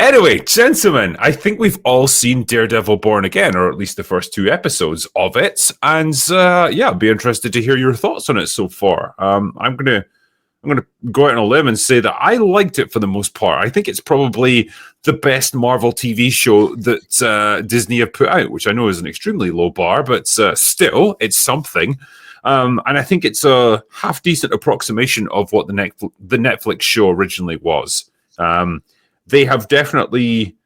Anyway, gentlemen, I think we've all seen Daredevil Born Again, or at least the first 2 episodes of it. And I'd be interested to hear your thoughts on it so far. I'm gonna go out on a limb and say that I liked it for the most part. I think it's probably the best Marvel TV show that Disney have put out, which I know is an extremely low bar, but still, it's something. And I think it's a half-decent approximation of what the Netflix show originally was. They have definitely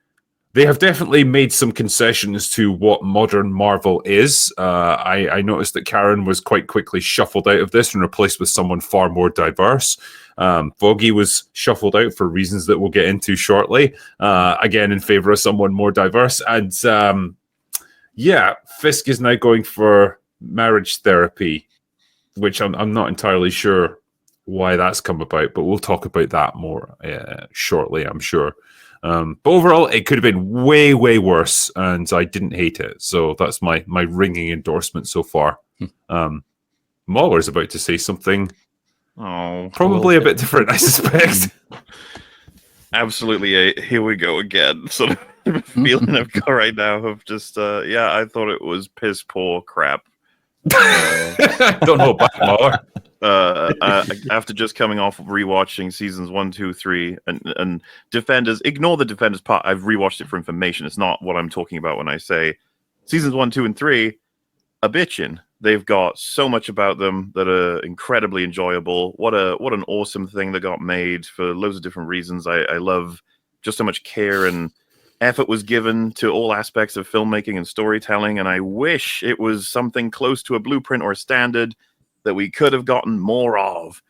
made some concessions to what modern Marvel is. I noticed that Karen was quite quickly shuffled out of this and replaced with someone far more diverse. Foggy was shuffled out for reasons that we'll get into shortly, again in favor of someone more diverse. And Fisk is now going for marriage therapy, which I'm not entirely sure why that's come about, but we'll talk about that more shortly, I'm sure. But overall, it could have been way, way worse, and I didn't hate it. So that's my ringing endorsement so far. Mahler's about to say something probably a bit different, I suspect. Absolutely. Here we go again. Sort of feeling I've got right now of just, I thought it was piss poor crap. Don't hold back, Mahler. After just coming off rewatching seasons 1, 2, 3, and Defenders, ignore the Defenders part. I've rewatched it for information. It's not what I'm talking about when I say seasons 1, 2, and 3 are bitchin'. They've got so much about them that are incredibly enjoyable. What an awesome thing that got made for loads of different reasons. I love just how much care and effort was given to all aspects of filmmaking and storytelling, and I wish it was something close to a blueprint or a standard that we could have gotten more of.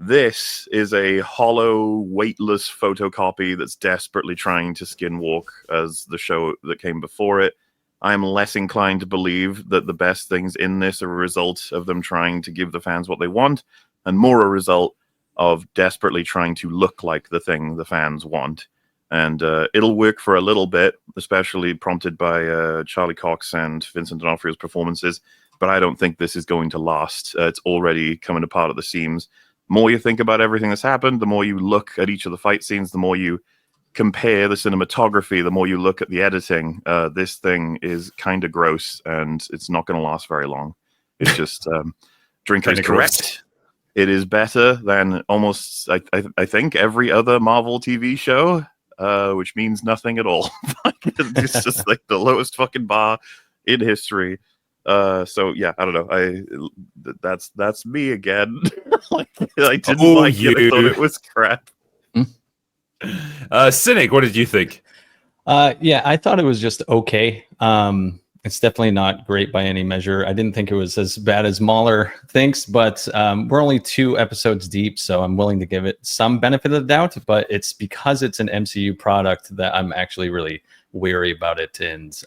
This is a hollow, weightless photocopy that's desperately trying to skinwalk as the show that came before it. I'm less inclined to believe that the best things in this are a result of them trying to give the fans what they want, and more a result of desperately trying to look like the thing the fans want. And it'll work for a little bit, especially prompted by Charlie Cox and Vincent D'Onofrio's performances. But I don't think this is going to last. It's already coming apart at the seams. The more you think about everything that's happened, the more you look at each of the fight scenes, the more you compare the cinematography, the more you look at the editing. This thing is kind of gross, and it's not going to last very long. It's just Drinker is correct. It is better than almost, I think, every other Marvel TV show. Which means nothing at all. It's just like the lowest fucking bar in history. I don't know. That's me again. I didn't like it. I thought it was crap. Cynic, what did you think? I thought it was just okay. It's definitely not great by any measure. I didn't think it was as bad as Mahler thinks, but we're only 2 episodes deep, so I'm willing to give it some benefit of the doubt, but it's because it's an MCU product that I'm actually really wary about it and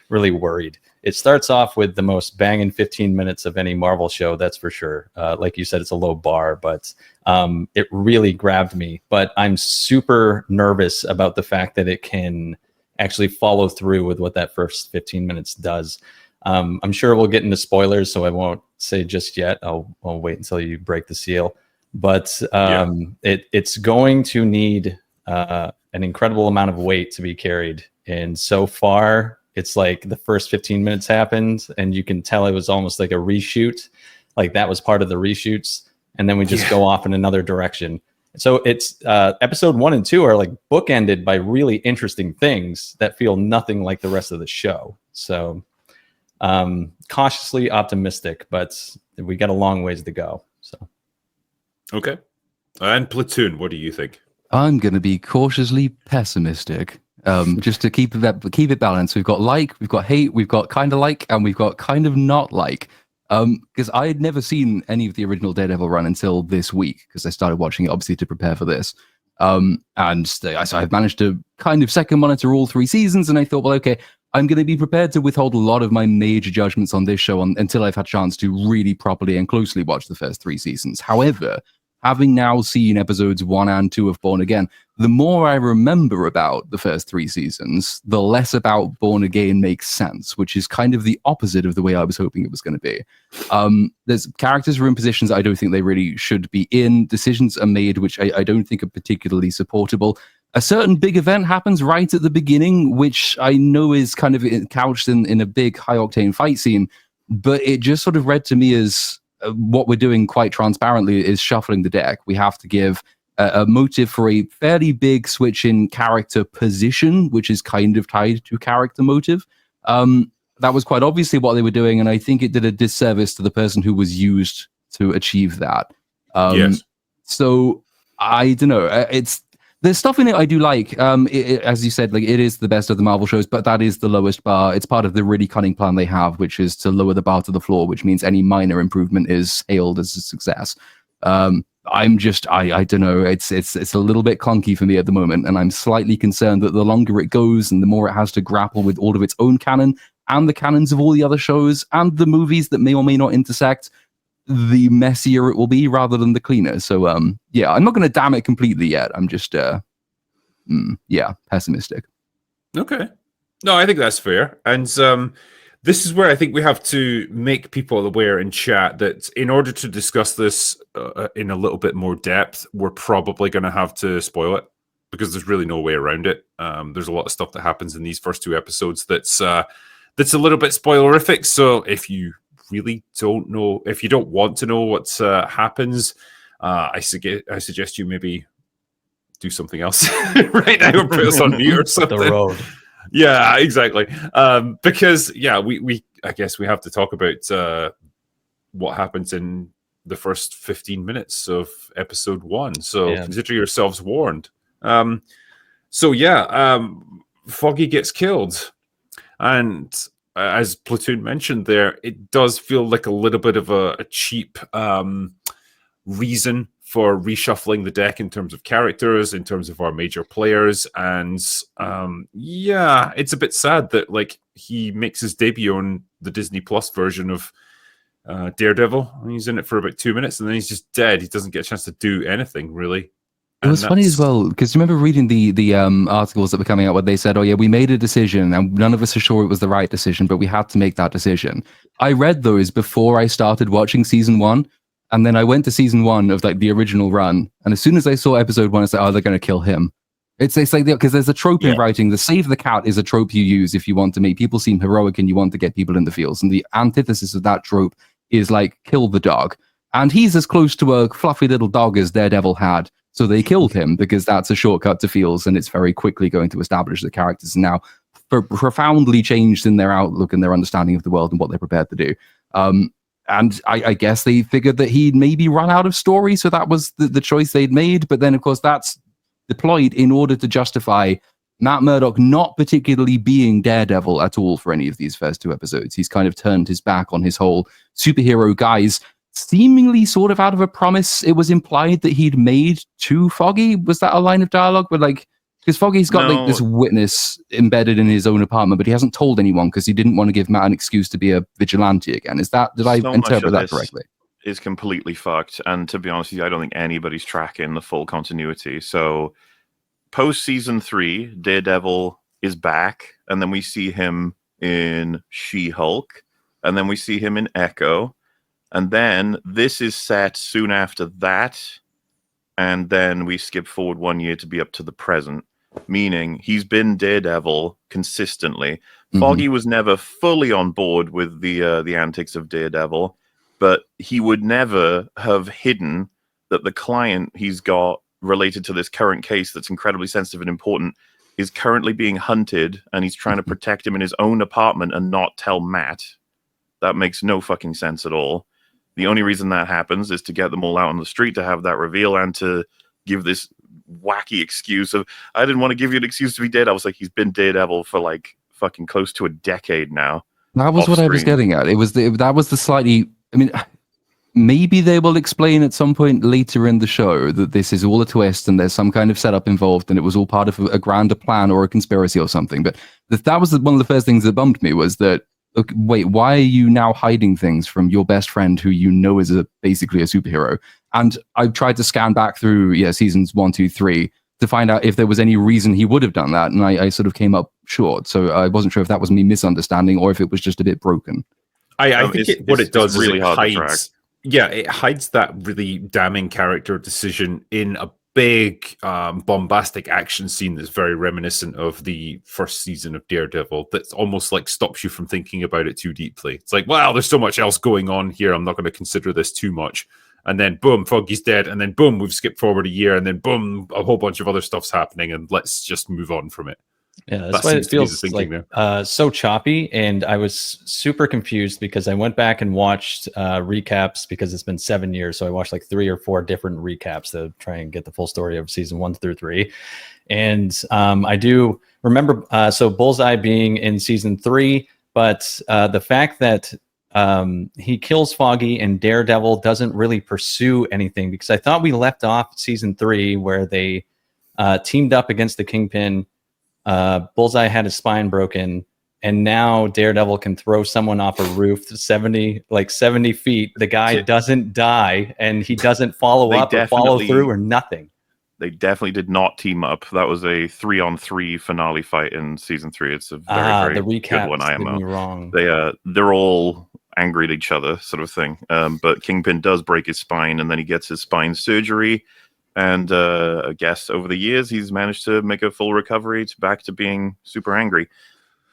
really worried. It starts off with the most banging 15 minutes of any Marvel show, that's for sure. Like you said, it's a low bar, but it really grabbed me. But I'm super nervous about the fact that it can actually follow through with what that first 15 minutes does. I'm sure we'll get into spoilers, so I won't say just yet. I'll wait until you break the seal. But it's going to need an incredible amount of weight to be carried. And so far, it's like the first 15 minutes happened, and you can tell it was almost like a reshoot. Like that was part of the reshoots. And then we just go off in another direction. So it's episode 1 and 2 are like bookended by really interesting things that feel nothing like the rest of the show. So cautiously optimistic, but we got a long ways to go. So okay. And Platoon, what do you think? I'm going to be cautiously pessimistic. Just to keep it balanced. We've got hate, we've got kind of like, and we've got kind of not like. Because I had never seen any of the original Daredevil run until this week, because I started watching it obviously to prepare for this. So I've managed to kind of second monitor all 3 seasons, and I thought, well, okay, I'm going to be prepared to withhold a lot of my major judgments on this show until I've had a chance to really properly and closely watch the first 3 seasons. However, having now seen episodes 1 and 2 of Born Again, the more I remember about the first 3 seasons, the less about Born Again makes sense, which is kind of the opposite of the way I was hoping it was going to be. There's characters who are in positions I don't think they really should be in. Decisions are made which I don't think are particularly supportable. A certain big event happens right at the beginning, which I know is kind of couched in a big high-octane fight scene, but it just sort of read to me as what we're doing quite transparently is shuffling the deck. We have to give a motive for a fairly big switch in character position, which is kind of tied to character motive. That was quite obviously what they were doing, and I think it did a disservice to the person who was used to achieve that. Yes. So I don't know. There's stuff in it I do like. As you said, like it is the best of the Marvel shows, but that is the lowest bar. It's part of the really cunning plan they have, which is to lower the bar to the floor, which means any minor improvement is hailed as a success. I don't know. It's a little bit clunky for me at the moment, and I'm slightly concerned that the longer it goes and the more it has to grapple with all of its own canon and the canons of all the other shows and the movies that may or may not intersect, the messier it will be rather than the cleaner. So, I'm not going to damn it completely yet. I'm just, pessimistic. Okay. No, I think that's fair. And this is where I think we have to make people aware in chat that in order to discuss this in a little bit more depth, we're probably going to have to spoil it because there's really no way around it. There's a lot of stuff that happens in these first 2 episodes that's a little bit spoilerific. So if you really don't know, if you don't want to know what happens, I suggest you maybe do something else right now or put us on mute or something. The road. Yeah, exactly. Because we I guess we have to talk about what happens in the first 15 minutes of episode 1. So consider yourselves warned. Foggy gets killed, and as Platoon mentioned there, it does feel like a little bit of a cheap reason for reshuffling the deck in terms of characters, in terms of our major players. And it's a bit sad that like he makes his debut on the Disney Plus version of Daredevil. He's in it for about 2 minutes and then he's just dead. He doesn't get a chance to do anything really. It was funny as well, because remember reading the articles that were coming out where they said, we made a decision and none of us are sure it was the right decision, but we had to make that decision. I read those before I started watching season 1, and then I went to season 1 of like the original run, and as soon as I saw episode 1, I said, they're going to kill him. It's like, because there's a trope in writing. The save the cat is a trope you use if you want to make people seem heroic and you want to get people in the fields, and the antithesis of that trope is like, kill the dog. And he's as close to a fluffy little dog as Daredevil had. So they killed him because that's a shortcut to feels, and it's very quickly going to establish the characters now profoundly changed in their outlook and their understanding of the world and what they're prepared to do. And I guess they figured that he'd maybe run out of story, so that was the choice they'd made. But then, of course, that's deployed in order to justify Matt Murdock not particularly being Daredevil at all for any of these first 2 episodes. He's kind of turned his back on his whole superhero guise, seemingly sort of out of a promise it was implied that he'd made to Foggy. Was that a line of dialogue where like, because Foggy's got like this witness embedded in his own apartment, but he hasn't told anyone because he didn't want to give Matt an excuse to be a vigilante again. Did I interpret that correctly? Is completely fucked, and to be honest with you, I don't think anybody's tracking the full continuity. So post season 3, Daredevil is back, and then we see him in She-Hulk, and then we see him in Echo. And then this is set soon after that. And then we skip forward 1 year to be up to the present, meaning he's been Daredevil consistently. Foggy was never fully on board with the antics of Daredevil, but he would never have hidden that the client he's got related to this current case that's incredibly sensitive and important is currently being hunted, and he's trying to protect him in his own apartment and not tell Matt. That makes no fucking sense at all. The only reason that happens is to get them all out on the street to have that reveal and to give this wacky excuse of, I didn't want to give you an excuse to be dead. I was like, he's been Daredevil for like fucking close to a decade now. That was what I was getting at. That was the slightly, I mean, maybe they will explain at some point later in the show that this is all a twist and there's some kind of setup involved and it was all part of a grander plan or a conspiracy or something. But that was one of the first things that bumped me was that, look, wait, why are you now hiding things from your best friend who you know is basically a superhero? And I've tried to scan back through seasons 1, 2, 3 to find out if there was any reason he would have done that, and I sort of came up short. So I wasn't sure if that was me misunderstanding or if it was just a bit broken. I think what it does is really it hard to track. hides. Yeah, it hides that really damning character decision in a big, bombastic action scene that's very reminiscent of the first season of Daredevil. That's almost like stops you from thinking about it too deeply. It's like, wow, there's so much else going on here. I'm not going to consider this too much. And then boom, Foggy's dead. And then boom, we've skipped forward a year. And then boom, a whole bunch of other stuff's happening. And let's just move on from it. Yeah, that's why it feels like so choppy. And I was super confused because I went back and watched recaps because it's been 7 years. So I watched like 3 or 4 different recaps to try and get the full story of season 1 through 3. And I do remember, so Bullseye being in season 3, but the fact that he kills Foggy and Daredevil doesn't really pursue anything, because I thought we left off season 3 where they teamed up against the Kingpin. Bullseye had his spine broken, and now Daredevil can throw someone off a roof 70 feet. The guy doesn't die, and he doesn't follow up or follow through or nothing. They definitely did not team up. That was a 3-on-3 finale fight in season 3. It's a very, very good one. IMO. Wrong. They're all angry at each other, sort of thing. But Kingpin does break his spine, and then he gets his spine surgery. And I guess over the years, he's managed to make a full recovery back to being super angry.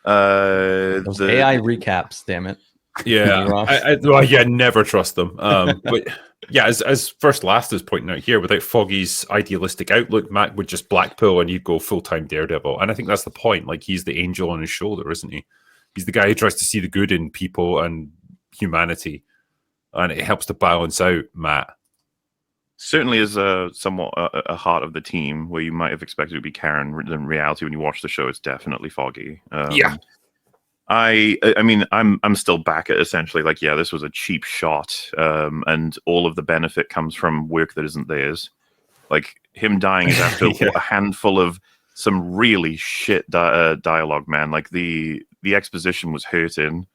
Those AI recaps, damn it. Yeah, never trust them. But yeah, as First Last is pointing out here, without Foggy's idealistic outlook, Matt would just blackpill and you'd go full-time Daredevil. And I think that's the point. Like, he's the angel on his shoulder, isn't he? He's the guy who tries to see the good in people and humanity. And it helps to balance out Matt. Certainly is somewhat a heart of the team, where you might have expected it to be Karen. In reality, when you watch the show, it's definitely Foggy. Yeah. I mean, I'm still back at essentially like, yeah, this was a cheap shot, and all of the benefit comes from work that isn't theirs. Like, him dying is after a handful of some really shit dialogue, man. Like, the exposition was hurting,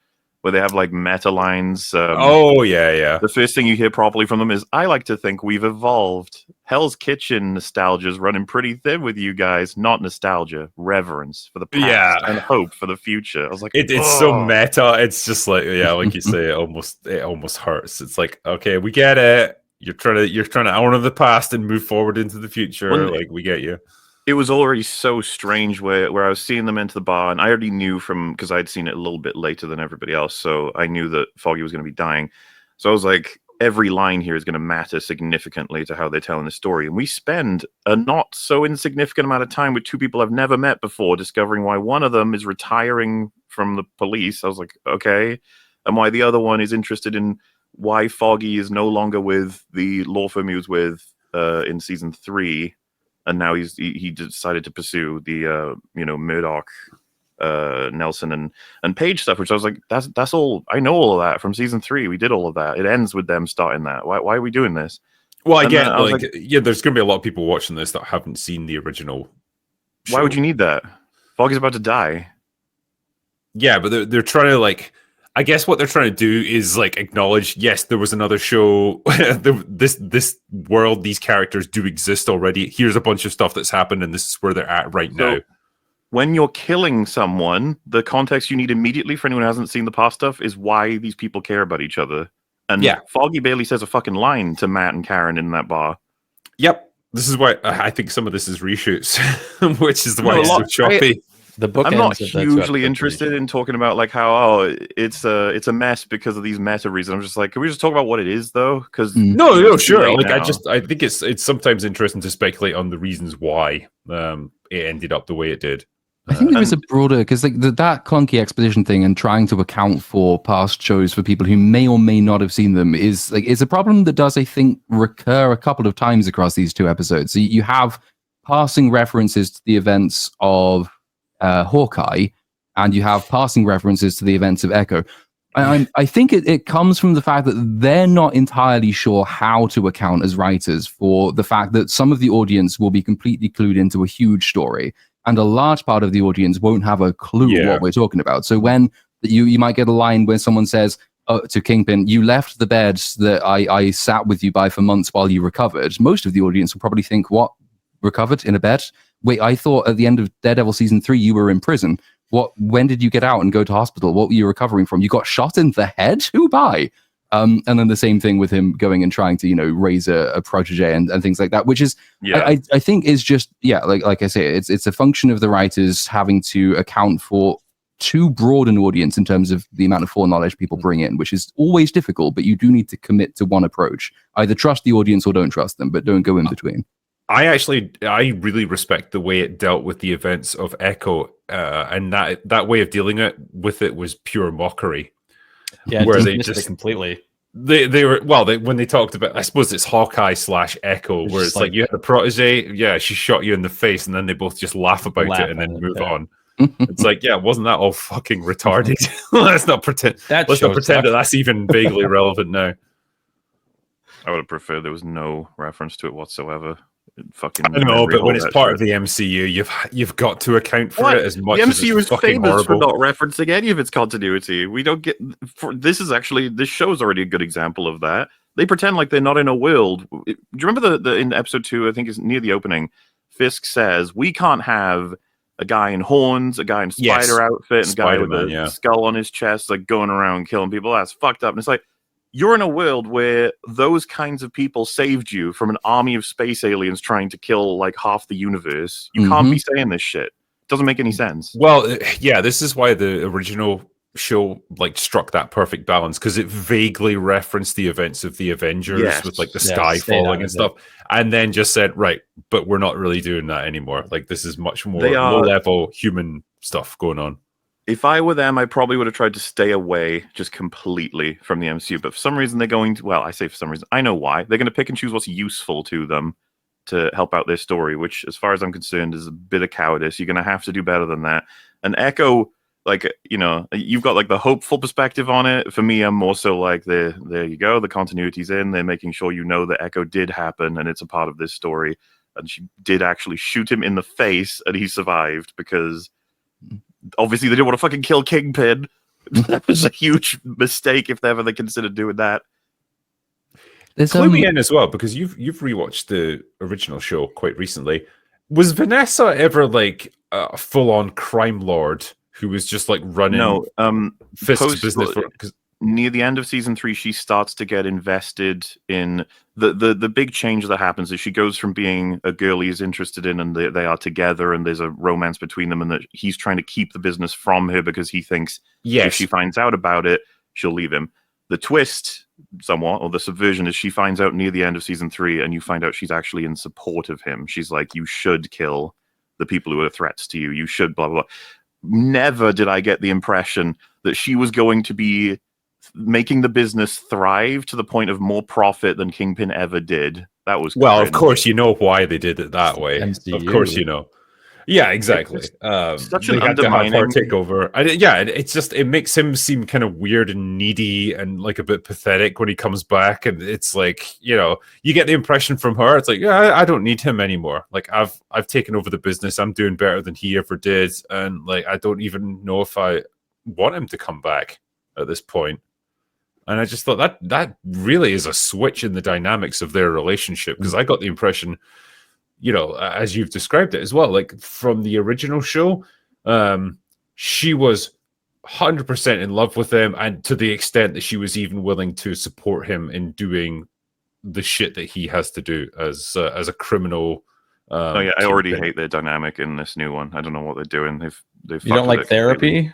where they have like meta lines. The first thing you hear properly from them is, "I like to think we've evolved. Hell's Kitchen nostalgia's running pretty thin with you guys. Not nostalgia, reverence for the past and hope for the future." I was like, it's so meta. It's just like, like you say, it almost hurts. It's like, okay, we get it. You're trying to honor the past and move forward into the future. Like, we get you. It was already so strange where I was seeing them into the bar, and I already knew because I'd seen it a little bit later than everybody else, so I knew that Foggy was going to be dying. So I was like, every line here is going to matter significantly to how they're telling the story. And we spend a not so insignificant amount of time with 2 people I've never met before, discovering why one of them is retiring from the police. I was like, okay. And why the other one is interested in why Foggy is no longer with the law firm he was with in season 3. And now he decided to pursue the Murdoch, Nelson and Page stuff, which I was like, that's all. I know all of that from season 3. We did all of that. It ends with them starting that. Why are we doing this? Well, again, there's going to be a lot of people watching this that haven't seen the original show. Why would you need that? Foggy's about to die. Yeah, but they're trying to, like, I guess what they're trying to do is like acknowledge, yes, there was another show. this world, these characters do exist already. Here's a bunch of stuff that's happened, and this is where they're at right now. When you're killing someone, the context you need immediately for anyone who hasn't seen the past stuff is why these people care about each other. And Foggy barely says a fucking line to Matt and Karen in that bar. Yep. This is why I think some of this is reshoots, which is why it's so choppy. I'm not hugely interested in talking about like how it's a mess because of these meta reasons. I'm just like, can we just talk about what it is though? Because no, sure. Like I think it's sometimes interesting to speculate on the reasons why it ended up the way it did. I think there is a broader, because like that clunky exposition thing and trying to account for past shows for people who may or may not have seen them is a problem that does, I think, recur a couple of times across these 2 episodes. So you have passing references to the events of Hawkeye, and you have passing references to the events of Echo. I think it comes from the fact that they're not entirely sure how to account as writers for the fact that some of the audience will be completely clued into a huge story, and a large part of the audience won't have a clue what we're talking about. So when you might get a line where someone says to Kingpin, "You left the bed that I sat with you by for months while you recovered," most of the audience will probably think, what recovered in a bed. Wait, I thought at the end of Daredevil season 3 you were in prison. When did you get out and go to hospital? What were you recovering from? You got shot in the head? Who by? And then the same thing with him going and trying to, raise a protege and things like that, which is, I think is just, like I say, it's a function of the writers having to account for too broad an audience in terms of the amount of foreknowledge people bring in, which is always difficult, but you do need to commit to one approach. Either trust the audience or don't trust them, but don't go in between. I really respect the way it dealt with the events of Echo, and that way of dealing with it was pure mockery. Yeah, where they missed just it completely. They were when they talked about, I suppose it's Hawkeye / Echo, where it's like you had a protege, she shot you in the face, and then they both just laugh about it and then move on. It's like, wasn't that all fucking retarded? Let's not pretend. Let's not pretend that that's even vaguely relevant now. I would have preferred there was no reference to it whatsoever. I know, but when it's part of the MCU, you've got to account for it as much. The MCU is famous for not referencing any of its continuity. We don't get. This show is already a good example of that. They pretend like they're not in a world. Do you remember the in episode 2? I think is near the opening. Fisk says we can't have a guy in horns, a guy in spider outfit, and a guy with a skull on his chest, like going around killing people. That's fucked up. And it's like, you're in a world where those kinds of people saved you from an army of space aliens trying to kill like half the universe. You can't be saying this shit. It doesn't make any sense. Well, this is why the original show like struck that perfect balance, because it vaguely referenced the events of the Avengers with like the sky falling and stuff, and then just said, right, but we're not really doing that anymore. Like, this is much more low-level human stuff going on. If I were them, I probably would have tried to stay away just completely from the MCU. But for some reason, they're going to... Well, I say for some reason. I know why. They're going to pick and choose what's useful to them to help out their story, which, as far as I'm concerned, is a bit of cowardice. You're going to have to do better than that. And Echo, like, you've got, like, the hopeful perspective on it. For me, I'm more so like, there you go. The continuity's in. They're making sure that Echo did happen, and it's a part of this story. And she did actually shoot him in the face, and he survived because... Obviously, they didn't want to fucking kill Kingpin. That was a huge mistake if ever they considered doing that. Clue me in as well, because you've rewatched the original show quite recently. Was Vanessa ever like a full-on crime lord who was just like running Fisk's business? Near the end of season 3, she starts to get invested in the big change that happens is she goes from being a girl he's interested in and they are together and there's a romance between them, and that he's trying to keep the business from her because he thinks if she finds out about it, she'll leave him. The twist, somewhat, or the subversion, is she finds out near the end of season 3 and you find out she's actually in support of him. She's like, you should kill the people who are threats to you. You should blah, blah, blah. Never did I get the impression that she was going to be making the business thrive to the point of more profit than Kingpin ever did. That was of course you know why they did it that way. MCU. Of course you know. Yeah, exactly. Such an undermining takeover. It makes him seem kind of weird and needy and like a bit pathetic when he comes back. And it's like, you get the impression from her. It's like, I don't need him anymore. Like I've taken over the business. I'm doing better than he ever did, and like I don't even know if I want him to come back at this point. And I just thought that really is a switch in the dynamics of their relationship, because I got the impression, as you've described it as well, like from the original show, she was 100% in love with him, and to the extent that she was even willing to support him in doing the shit that he has to do as a criminal. I already hate their dynamic in this new one. I don't know what they're doing. They've you don't like therapy?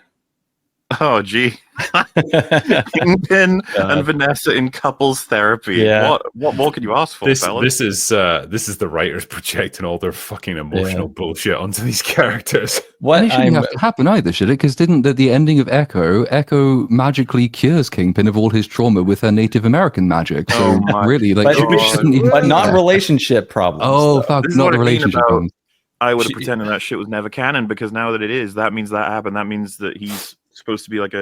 Oh, gee. Kingpin and Vanessa in couples therapy. Yeah. What more can you ask for, fellas? This is the writers projecting all their fucking emotional bullshit onto these characters. It shouldn't have to happen either, should it? Because didn't the ending of Echo magically cures Kingpin of all his trauma with her Native American magic? So really, like, but not relationship problems. Oh, fuck, not relationship problems. I would have pretended that shit was never canon, because now that it is, that means that happened. That means that he's supposed to be like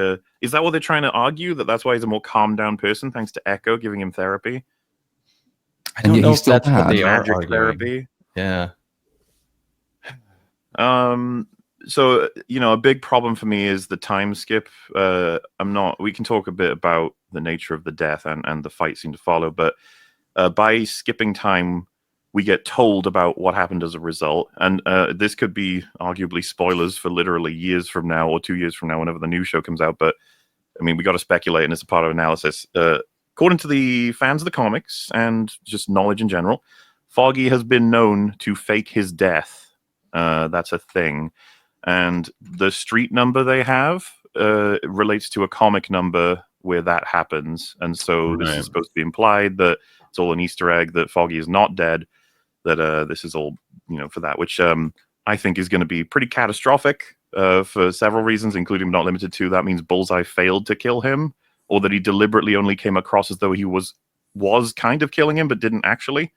is that what they're trying to argue, that's why he's a more calmed down person thanks to Echo giving him therapy? I don't know if that's what they are arguing. Therapy. Yeah. So a big problem for me is the time skip. We can talk a bit about the nature of the death and the fight scene to follow, but by skipping time, we get told about what happened as a result. And this could be arguably spoilers for literally years from now or 2 years from now, whenever the new show comes out. But I mean, we got to speculate, and it's a part of analysis. According to the fans of the comics and just knowledge in general, Foggy has been known to fake his death. That's a thing. And the street number they have relates to a comic number where that happens. And so this is supposed to be implied that it's all an Easter egg, that Foggy is not dead, that this is all, for that, which I think is going to be pretty catastrophic for several reasons, including but not limited to, that means Bullseye failed to kill him, or that he deliberately only came across as though he was kind of killing him, but didn't actually.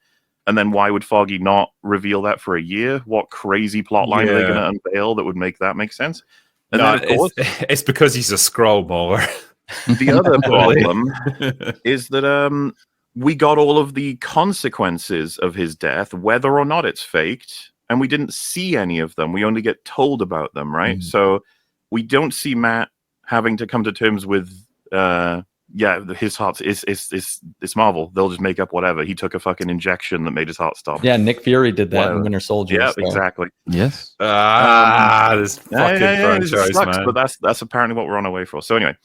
And then why would Foggy not reveal that for a year? What crazy plot line are they going to unveil that would make that make sense? And no, then, of course, it's because he's a Skrull mauler. The other problem is that we got all of the consequences of his death, whether or not it's faked, and we didn't see any of them. We only get told about them, right? Mm. So we don't see Matt having to come to terms with his heart it's Marvel. They'll just make up whatever. He took a fucking injection that made his heart stop. Yeah, Nick Fury did that in Winter Soldier. Yeah, so. exactly. Yes. This fucking franchise, it sucks, man. but that's apparently what we're on our way for. So anyway,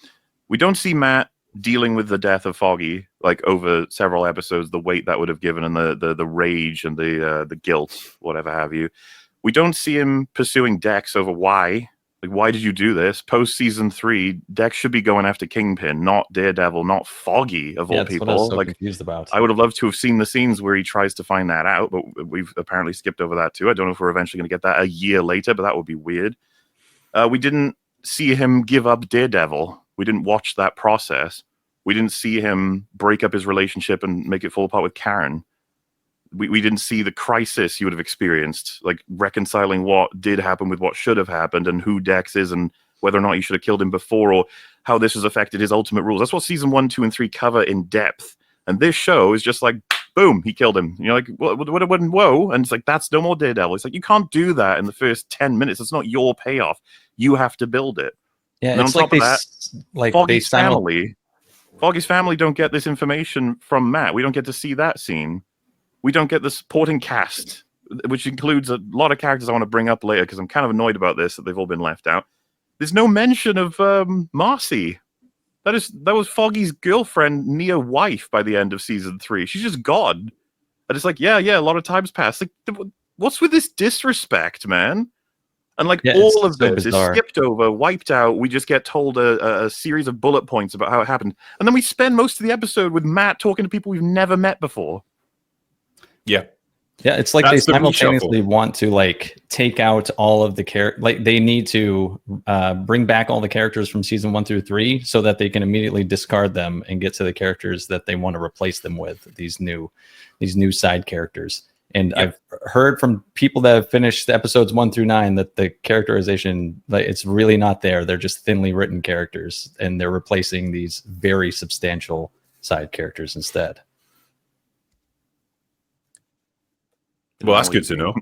we don't see Matt dealing with the death of Foggy like over several episodes, the weight that would have given, and the rage and the guilt, whatever have you. We don't see him pursuing Dex over why. Like, why did you do this? Post season 3, Dex should be going after Kingpin, not Daredevil, not Foggy of all That's people. what I was so like, confused about. I would have loved to have seen the scenes where he tries to find that out, but we've apparently skipped over that too. I don't know if we're eventually going to get that a year later, but that would be weird. We didn't see him give up Daredevil. We didn't watch that process. We didn't see him break up his relationship and make it fall apart with Karen. We didn't see the crisis you would have experienced, like reconciling what did happen with what should have happened and who Dex is and whether or not you should have killed him before, or how this has affected his ultimate rules. That's what season 1, 2, and 3 cover in depth. And this show is just like, boom, he killed him. You're like, whoa. And it's like, that's no more Daredevil. It's like, you can't do that in the first 10 minutes. It's not your payoff. You have to build it. Yeah, and it's on like top of that, Foggy's family don't get this information from Matt. We don't get to see that scene. We don't get the supporting cast, which includes a lot of characters I want to bring up later because I'm kind of annoyed about this, that they've all been left out. There's no mention of Marcy. That was Foggy's girlfriend, near wife by the end of season 3. She's just gone. And it's like, yeah, a lot of time's passed. Like, what's with this disrespect, man? And like all of this is skipped over, wiped out. We just get told a series of bullet points about how it happened. And then we spend most of the episode with Matt talking to people we've never met before. Yeah. Yeah, it's like they simultaneously want to like take out all of the like they need to bring back all the characters from season 1 through 3 so that they can immediately discard them and get to the characters that they want to replace them with, these new side characters. And I've heard from people that have finished episodes 1 through 9 that the characterization, like, it's really not there. They're just thinly written characters, and they're replacing these very substantial side characters instead. Well, that's good to know.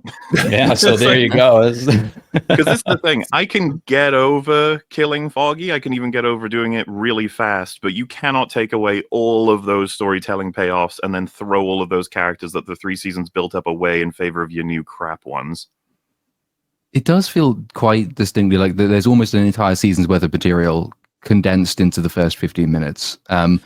Yeah, so there you go. Because this is the thing. I can get over killing Foggy. I can even get over doing it really fast. But you cannot take away all of those storytelling payoffs and then throw all of those characters that the 3 seasons built up away in favor of your new crap ones. It does feel quite distinctly like there's almost an entire season's worth of material condensed into the first 15 minutes. And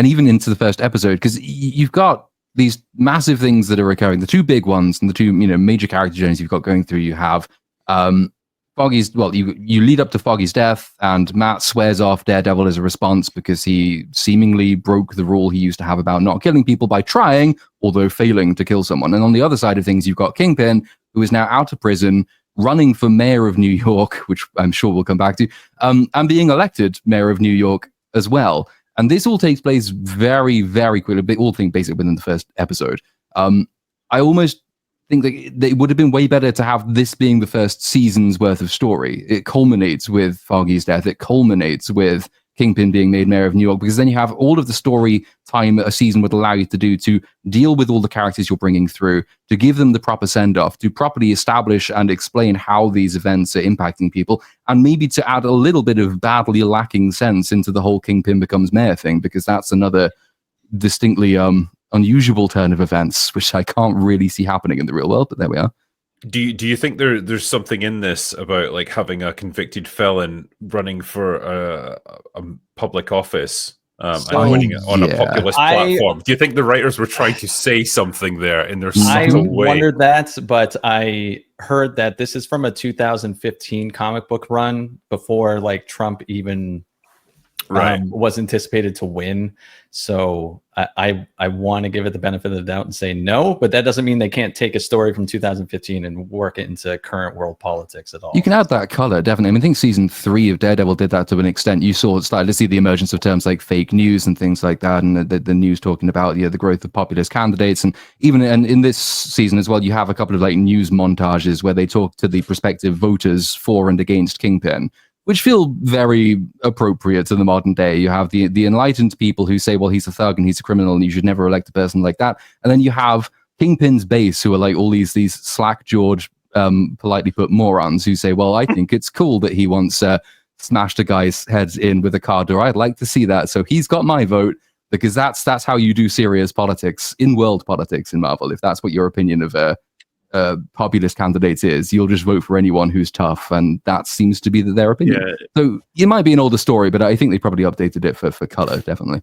even into the first episode. Because you've got these massive things that are recurring, the 2 big ones and the 2, major character journeys you've got going through. You have Foggy's, you lead up to Foggy's death, and Matt swears off Daredevil as a response because he seemingly broke the rule he used to have about not killing people by trying, although failing to kill someone. And on the other side of things, you've got Kingpin, who is now out of prison, running for mayor of New York, which I'm sure we'll come back to, and being elected mayor of New York as well. And this all takes place very, very quickly. They all think basically within the first episode. I almost think that it would have been way better to have this being the first season's worth of story. It culminates with Foggy's death. It culminates with Kingpin being made mayor of New York, because then you have all of the story time a season would allow you to do to deal with all the characters you're bringing through, to give them the proper send-off, to properly establish and explain how these events are impacting people, and maybe to add a little bit of badly lacking sense into the whole Kingpin becomes mayor thing, because that's another distinctly unusual turn of events, which I can't really see happening in the real world. But there we are. Do you think there's something in this about like having a convicted felon running for a public office and winning it on a populist platform? Do you think the writers were trying to say something there in their subtle way? I wondered that, but I heard that this is from a 2015 comic book run before like Trump even was anticipated to win. So I want to give it the benefit of the doubt and say no, but that doesn't mean they can't take a story from 2015 and work it into current world politics at all. You can add that color, definitely. I mean, I think season 3 of Daredevil did that to an extent. You started to see the emergence of terms like fake news and things like that, and the news talking about the growth of populist candidates, and even in this season as well, you have a couple of like news montages where they talk to the prospective voters for and against Kingpin, which feel very appropriate to the modern day. You have the enlightened people who say, well, he's a thug and he's a criminal and you should never elect a person like that. And then you have Kingpin's base who are like all these slack-jawed, politely put morons who say, well, I think it's cool that he once smashed a guy's head in with a car door. I'd like to see that. So he's got my vote, because that's how you do serious politics, in-world politics in Marvel. If that's what your opinion of populist candidates is, you'll just vote for anyone who's tough, and that seems to be their opinion. So it might be an older story, but I think they probably updated it for color, definitely.